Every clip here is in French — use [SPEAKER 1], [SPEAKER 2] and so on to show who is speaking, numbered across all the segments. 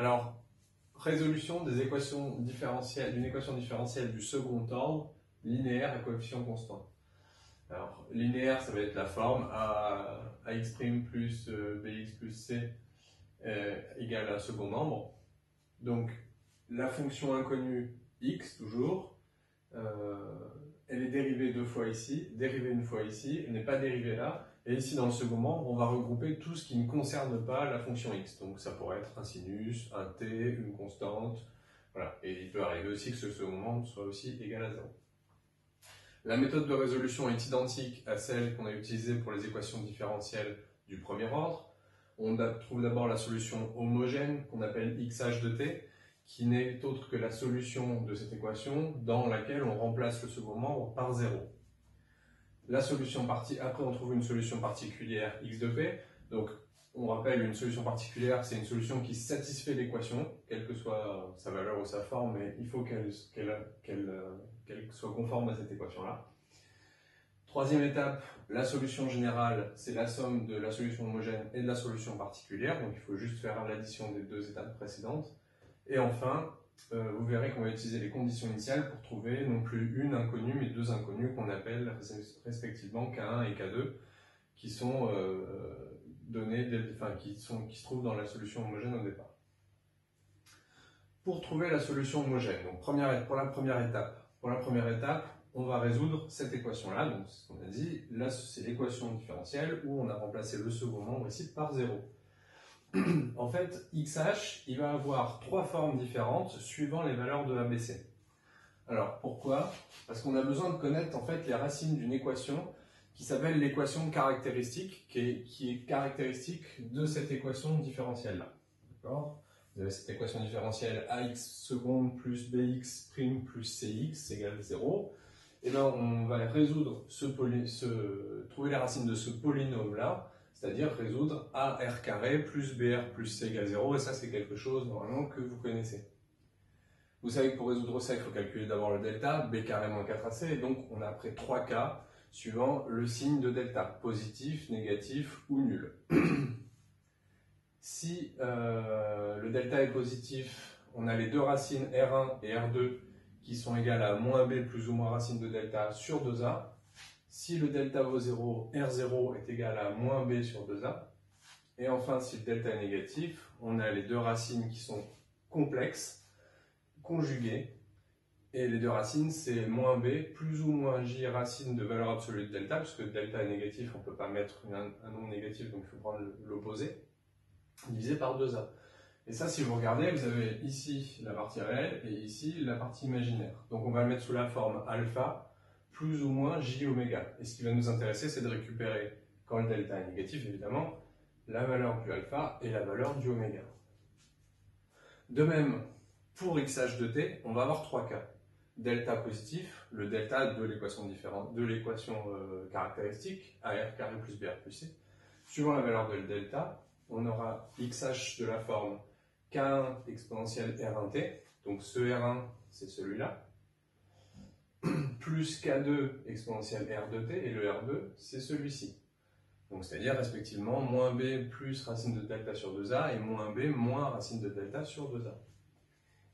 [SPEAKER 1] Alors, résolution des équations différentielles, d'une équation différentielle du second ordre, linéaire à coefficient constant. Alors, linéaire, ça va être la forme ax' plus bx plus c égale à second membre. Donc, la fonction inconnue x, toujours, elle est dérivée deux fois ici, dérivée une fois ici, elle n'est pas dérivée là. Et ici, dans le second membre, on va regrouper tout ce qui ne concerne pas la fonction x. Donc, ça pourrait être un sinus, un t, une constante. Voilà. Et il peut arriver aussi que ce second membre soit aussi égal à 0. La méthode de résolution est identique à celle qu'on a utilisée pour les équations différentielles du premier ordre. On trouve d'abord la solution homogène qu'on appelle xh de t, qui n'est autre que la solution de cette équation dans laquelle on remplace le second membre par 0. Après, on trouve une solution particulière x de p. Donc, on rappelle, une solution particulière, c'est une solution qui satisfait l'équation, quelle que soit sa valeur ou sa forme, mais il faut qu'elle soit conforme à cette équation-là. Troisième étape, la solution générale, c'est la somme de la solution homogène et de la solution particulière, donc il faut juste faire l'addition des deux étapes précédentes. Et enfin, vous verrez qu'on va utiliser les conditions initiales pour trouver non plus une inconnue, mais deux inconnues qu'on appelle respectivement K1 et K2, qui sont qui se trouvent dans la solution homogène au départ. Pour trouver la solution homogène, donc pour la première étape, on va résoudre cette équation-là, donc c'est ce qu'on a dit, là c'est l'équation différentielle où on a remplacé le second membre ici par 0. En fait, xh, il va avoir trois formes différentes suivant les valeurs de ABC. Alors pourquoi? Parce qu'on a besoin de connaître en fait les racines d'une équation qui s'appelle l'équation caractéristique, qui est caractéristique de cette équation différentielle-là. D'accord? Vous avez cette équation différentielle ax seconde plus bx prime plus cx égale 0. Et bien on va résoudre trouver les racines de ce polynôme-là, c'est-à-dire résoudre ar carré plus br plus c égale 0, et ça c'est quelque chose normalement que vous connaissez. Vous savez que pour résoudre ça, il faut calculer d'abord le delta, b carré moins 4ac, et donc on a après 3 cas suivant le signe de delta, positif, négatif ou nul. Si le delta est positif, on a les deux racines R1 et R2 qui sont égales à moins b plus ou moins racine de delta sur 2a. Si le delta vaut 0, R0 est égal à moins b sur 2a. Et enfin, si le delta est négatif, on a les deux racines qui sont complexes, conjuguées. Et les deux racines, c'est moins b plus ou moins j racine de valeur absolue de delta, puisque delta est négatif, on ne peut pas mettre un nombre négatif, donc il faut prendre l'opposé, divisé par 2a. Et ça, si vous regardez, vous avez ici la partie réelle et ici la partie imaginaire. Donc on va le mettre sous la forme alpha plus ou moins j oméga. Et ce qui va nous intéresser, c'est de récupérer, quand le delta est négatif évidemment, la valeur du alpha et la valeur du oméga. De même, pour xh de t, on va avoir trois cas. Delta positif, le delta de l'équation caractéristique, ar carré plus br plus c. Suivant la valeur de delta, on aura xh de la forme k1 exponentielle r1t, donc ce r1 c'est celui-là, plus k2 exponentielle r2t, et le r2 c'est celui-ci. Donc c'est-à-dire respectivement moins b plus racine de delta sur 2a et moins b moins racine de delta sur 2a.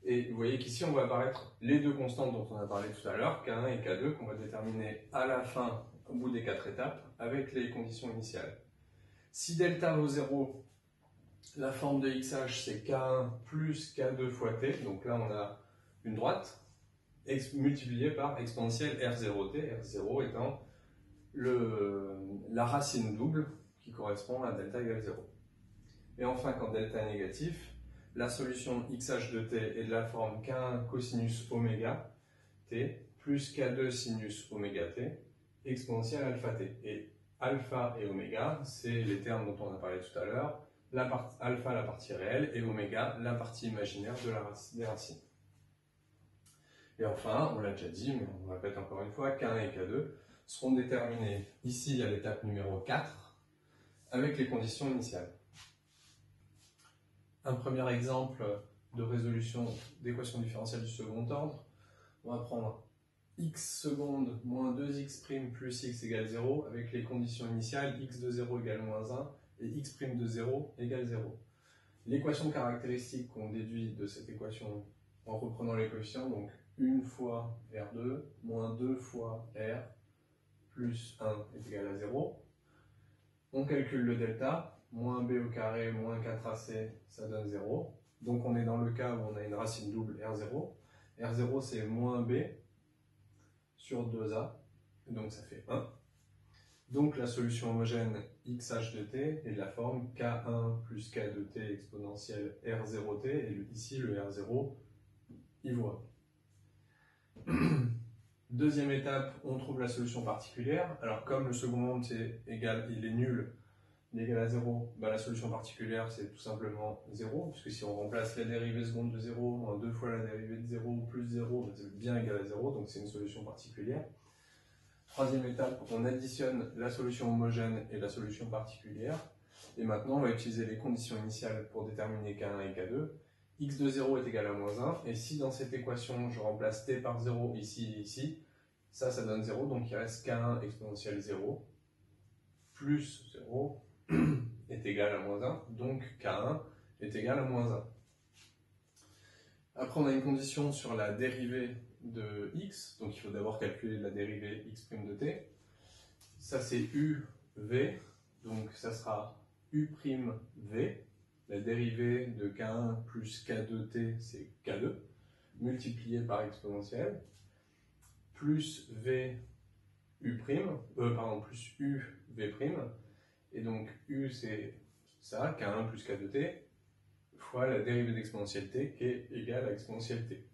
[SPEAKER 1] Et vous voyez qu'ici on voit apparaître les deux constantes dont on a parlé tout à l'heure, k1 et k2, qu'on va déterminer à la fin, au bout des 4 étapes, avec les conditions initiales. Si delta vaut 0, la forme de xh c'est k1 plus k2 fois t, donc là on a une droite, multipliée par exponentielle r0t, r0 étant la racine double qui correspond à delta égale 0. Et enfin, quand delta est négatif, la solution xh de t est de la forme k1 cosinus oméga t plus k2 sinus oméga t exponentielle alpha t. Et alpha et oméga, c'est les termes dont on a parlé tout à l'heure, alpha la partie réelle et oméga la partie imaginaire des racines. Et enfin, on l'a déjà dit, mais on répète encore une fois, k1 et k2 seront déterminés ici à l'étape numéro 4 avec les conditions initiales. Un premier exemple de résolution d'équation différentielle du second ordre, on va prendre x seconde moins 2x' plus x égale 0 avec les conditions initiales x de 0 égale moins 1 et x' de 0 égale 0. L'équation caractéristique qu'on déduit de cette équation en reprenant les coefficients, donc 1 fois R2 moins 2 fois R plus 1 est égal à 0. On calcule le delta, moins b au carré moins 4ac, ça donne 0. Donc on est dans le cas où on a une racine double R0. R0 c'est moins b sur 2a, donc ça fait 1. Donc la solution homogène xh de t est de la forme k1 plus k de t exponentielle r0t, et ici le r0 ivoire. Deuxième étape, on trouve la solution particulière. Alors comme le second monde il est nul, il est égal à 0, bah, la solution particulière c'est tout simplement 0, puisque si on remplace la dérivée seconde de 0, moins 2 fois la dérivée de 0 plus 0, bah, c'est bien égal à 0, donc c'est une solution particulière. Troisième étape, on additionne la solution homogène et la solution particulière. Et maintenant, on va utiliser les conditions initiales pour déterminer K1 et K2. X de 0 est égal à moins 1. Et si dans cette équation, je remplace t par 0 ici et ici, ça donne 0. Donc il reste K1 exponentielle 0 plus 0 est égal à moins 1. Donc K1 est égal à moins 1. Après, on a une condition sur la dérivée de x, donc il faut d'abord calculer la dérivée x' de t. Ça c'est uv, donc ça sera u'v, la dérivée de k1 plus k2t c'est k2, multiplié par exponentielle, plus v u', plus uv', et donc u c'est ça, k1 plus k2t, fois la dérivée d'exponentielle t qui est égale à exponentielle t.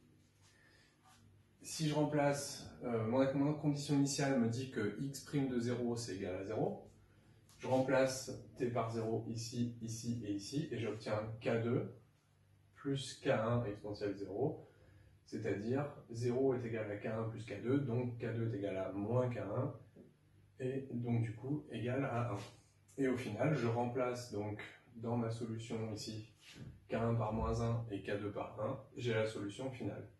[SPEAKER 1] Si je remplace, mon condition initiale me dit que x' de 0 c'est égal à 0. Je remplace t par 0 ici, ici et ici, et j'obtiens k2 plus k1 exponentielle 0, c'est-à-dire 0 est égal à k1 plus k2, donc k2 est égal à moins k1, et donc du coup égal à 1. Et au final, je remplace donc dans ma solution ici k1 par moins 1 et k2 par 1, j'ai la solution finale.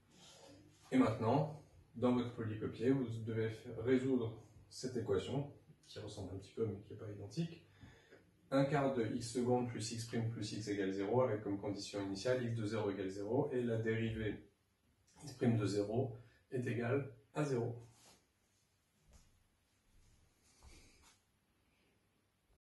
[SPEAKER 1] Et maintenant, dans votre polycopier, vous devez résoudre cette équation, qui ressemble un petit peu mais qui n'est pas identique. 1 quart de x seconde plus x' plus x égale 0, avec comme condition initiale x de 0 égale 0, et la dérivée x' de 0 est égale à 0.